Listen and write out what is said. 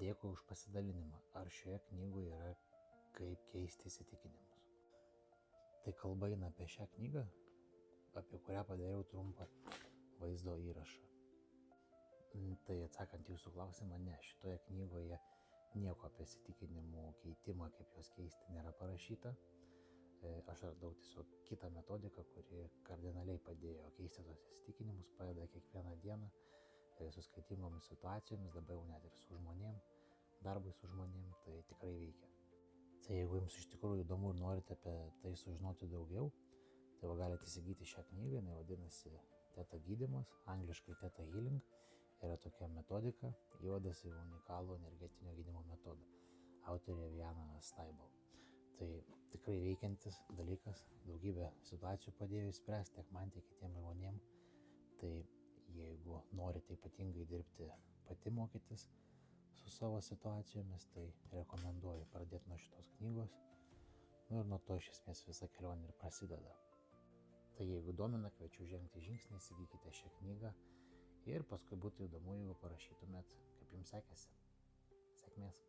Dėkui už pasidalinimą. Ar šioje knygoje yra kaip keisti įsitikinimus? Tai kalba eina apie šią knygą, apie kurią padariau trumpą vaizdo įrašą. Tai atsakant jūsų klausimą, ne, šitoje knygoje nieko apie įsitikinimų keitimą, kaip juos keisti, nėra parašyta. Aš radau tiesiog kitą metodiką, kuri kardinaliai padėjo keisti tos įsitikinimus, padeda kiekvieną dieną su skirtingomis situacijomis, dabar jau net ir su žmonėm, darbui su žmonėm, tai tikrai veikia. Tai jeigu jums iš tikrųjų įdomu ir norite apie tai sužinoti daugiau, tai galite įsigyti šią knygą, jinai vadinasi Teta gydymas, angliškai Teta Healing, yra tokia metodika, įvadas į unikalų energetinio gydymo metodą, autorė Viana Staibal. Tai tikrai veikiantis dalykas, daugybę situacijų padėjo įspręsti tiek man, tiek kitiems žmonėms. Tai jeigu norite ypatingai dirbti pati mokytis su savo situacijomis, tai rekomenduoju pradėti nuo šitos knygos. Ir nuo to iš esmės visa kelionė ir prasideda. Tai jeigu domina, kviečiu žengti žingsnį, įsigykite šią knygą ir paskui būtų įdomu, jeigu parašytumėt, kaip jums sekėsi. Sėkmės.